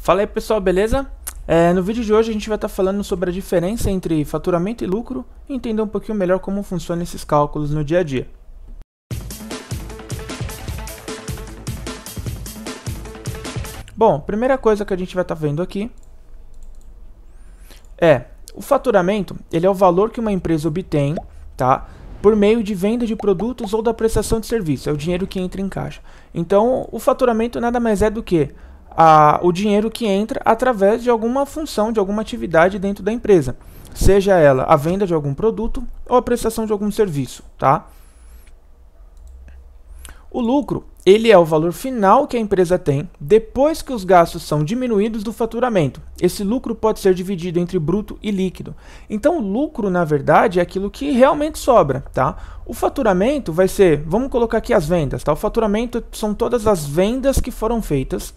Fala aí pessoal, beleza? No vídeo de hoje a gente vai estar falando sobre a diferença entre faturamento e lucro e entender um pouquinho melhor como funcionam esses cálculos no dia a dia. Bom, primeira coisa que a gente vai estar vendo aqui é o faturamento. Ele é o valor que uma empresa obtém, tá, por meio de venda de produtos ou da prestação de serviço. É o dinheiro que entra em caixa. Então, o faturamento nada mais é do que o dinheiro que entra através de alguma função, de alguma atividade dentro da empresa, seja ela a venda de algum produto ou a prestação de algum serviço, tá? O lucro, ele é o valor final que a empresa tem depois que os gastos são diminuídos do faturamento. Esse lucro pode ser dividido entre bruto e líquido. Então, o lucro, na verdade, é aquilo que realmente sobra, tá? O faturamento vai ser, vamos colocar aqui as vendas, tá? O faturamento são todas as vendas que foram feitas.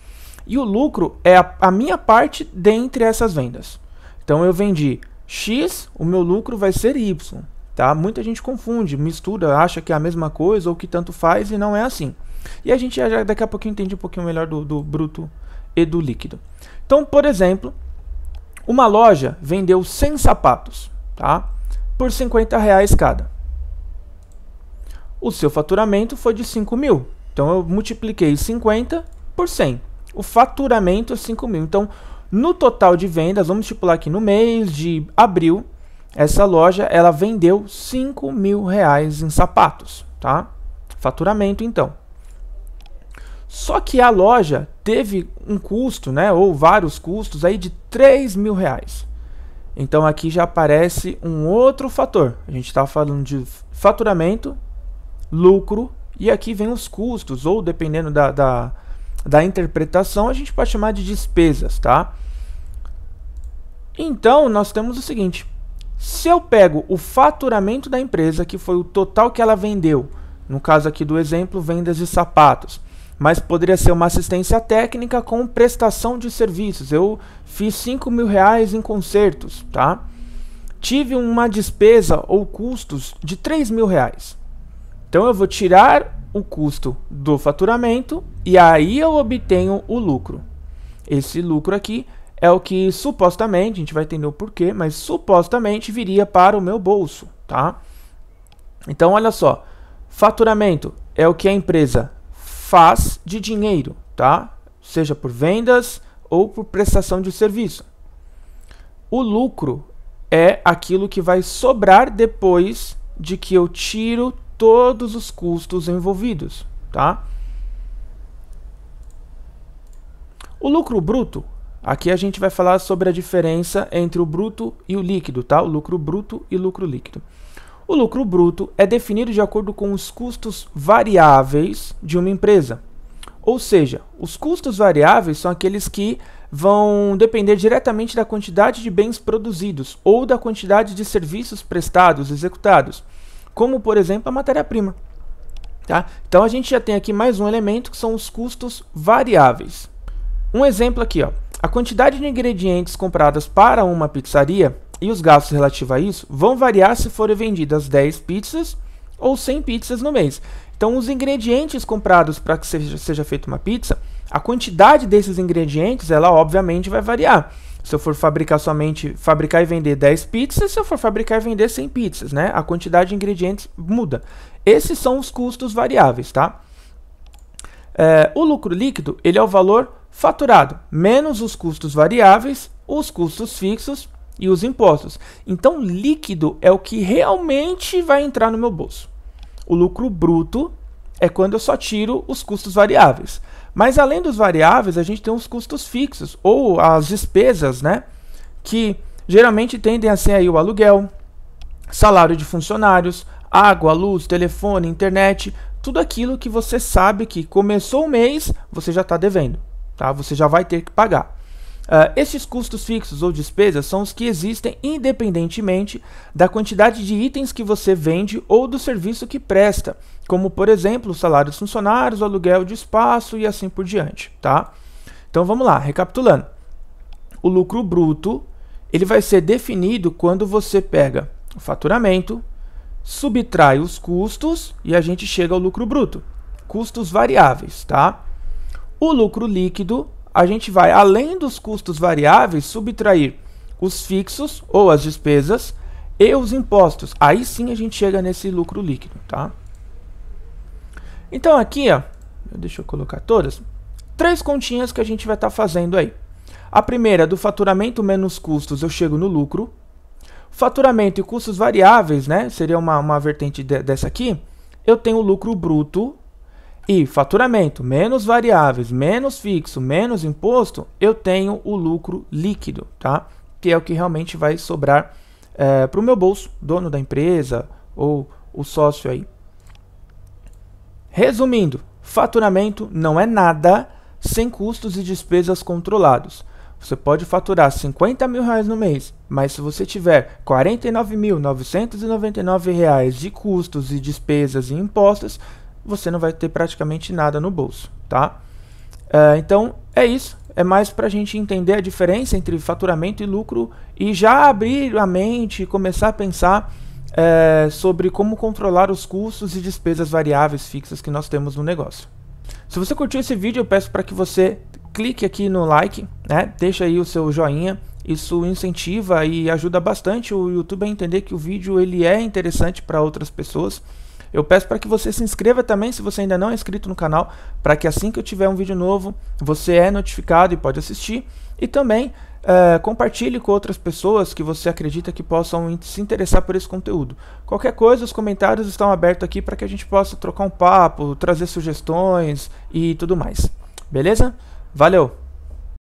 E o lucro é a minha parte dentre essas vendas. Então eu vendi X, o meu lucro vai ser Y. Tá? Muita gente confunde, mistura, acha que é a mesma coisa ou que tanto faz e não é assim. E a gente já daqui a pouquinho entende um pouquinho melhor do bruto e do líquido. Então, por exemplo, uma loja vendeu 100 sapatos, tá? Por R$50 cada. O seu faturamento foi de 5 mil. Então eu multipliquei 50 por 100. O faturamento é 5 mil. Então, no total de vendas, vamos estipular aqui no mês de abril, essa loja ela vendeu R$5.000 em sapatos, tá? Faturamento, então. Só que a loja teve um custo, né, ou vários custos aí de R$3.000. Então, aqui já aparece um outro fator. A gente está falando de faturamento, lucro, e aqui vem os custos, ou dependendo da interpretação, a gente pode chamar de despesas, tá? Então, nós temos o seguinte. Se eu pego o faturamento da empresa, que foi o total que ela vendeu, no caso aqui do exemplo, vendas de sapatos, mas poderia ser uma assistência técnica com prestação de serviços. Eu fiz R$5.000 em concertos, tá? Tive uma despesa ou custos de R$3.000. Então, eu vou tirar o custo do faturamento e aí eu obtenho o lucro. Esse lucro aqui é o que supostamente, a gente vai entender o porquê, mas supostamente viria para o meu bolso, tá? Então, olha só, faturamento é o que a empresa faz de dinheiro, tá? Seja por vendas ou por prestação de serviço. O lucro é aquilo que vai sobrar depois de que eu tiro todos os custos envolvidos, tá? O lucro bruto, aqui a gente vai falar sobre a diferença entre o bruto e o líquido, tá? O lucro bruto e lucro líquido. O lucro bruto é definido de acordo com os custos variáveis de uma empresa. Ou seja, os custos variáveis são aqueles que vão depender diretamente da quantidade de bens produzidos ou da quantidade de serviços prestados, executados, como, por exemplo, a matéria-prima. Tá? Então, a gente já tem aqui mais um elemento, que são os custos variáveis. Um exemplo aqui, ó, a quantidade de ingredientes compradas para uma pizzaria e os gastos relativos a isso vão variar se forem vendidas 10 pizzas ou 100 pizzas no mês. Então, os ingredientes comprados para que seja feita uma pizza, a quantidade desses ingredientes, ela obviamente vai variar. Se eu for fabricar e vender 10 pizzas, se eu for fabricar e vender 100 pizzas, né? A quantidade de ingredientes muda. Esses são os custos variáveis, tá? O lucro líquido, ele é o valor faturado, menos os custos variáveis, os custos fixos e os impostos. Então, líquido é o que realmente vai entrar no meu bolso. O lucro bruto é quando eu só tiro os custos variáveis. Mas além dos variáveis, a gente tem os custos fixos, ou as despesas, né? Que geralmente tendem a ser aí o aluguel, salário de funcionários, água, luz, telefone, internet, tudo aquilo que você sabe que começou o mês, você já está devendo, tá? Você já vai ter que pagar. Esses custos fixos ou despesas são os que existem independentemente da quantidade de itens que você vende ou do serviço que presta, como, por exemplo, o salário dos funcionários, o aluguel de espaço e assim por diante, tá? Então, vamos lá, recapitulando. O lucro bruto, ele vai ser definido quando você pega o faturamento, subtrai os custos e a gente chega ao lucro bruto. Custos variáveis, tá? O lucro líquido, a gente vai, além dos custos variáveis, subtrair os fixos ou as despesas e os impostos. Aí sim a gente chega nesse lucro líquido, tá? Então aqui, ó, deixa eu colocar todas, 3 continhas que a gente vai estar fazendo aí. A primeira, do faturamento menos custos, eu chego no lucro. Faturamento e custos variáveis, né, seria uma vertente dessa aqui, eu tenho o lucro bruto. E faturamento menos variáveis, menos fixo, menos imposto, eu tenho o lucro líquido, tá? Que é o que realmente vai sobrar para o meu bolso, dono da empresa ou o sócio aí. Resumindo, faturamento não é nada sem custos e despesas controlados. Você pode faturar 50 mil reais no mês, mas se você tiver 49.999 reais de custos e despesas e impostos, você não vai ter praticamente nada no bolso, tá? Então, é isso. É mais para a gente entender a diferença entre faturamento e lucro e já abrir a mente e começar a pensar sobre como controlar os custos e despesas variáveis fixas que nós temos no negócio. Se você curtiu esse vídeo, eu peço para que você clique aqui no like, né? Deixa aí o seu joinha. Isso incentiva e ajuda bastante o YouTube a entender que o vídeo ele é interessante para outras pessoas. Eu peço para que você se inscreva também, se você ainda não é inscrito no canal, para que assim que eu tiver um vídeo novo, você é notificado e pode assistir. E também compartilhe com outras pessoas que você acredita que possam se interessar por esse conteúdo. Qualquer coisa, os comentários estão abertos aqui para que a gente possa trocar um papo, trazer sugestões e tudo mais. Beleza? Valeu!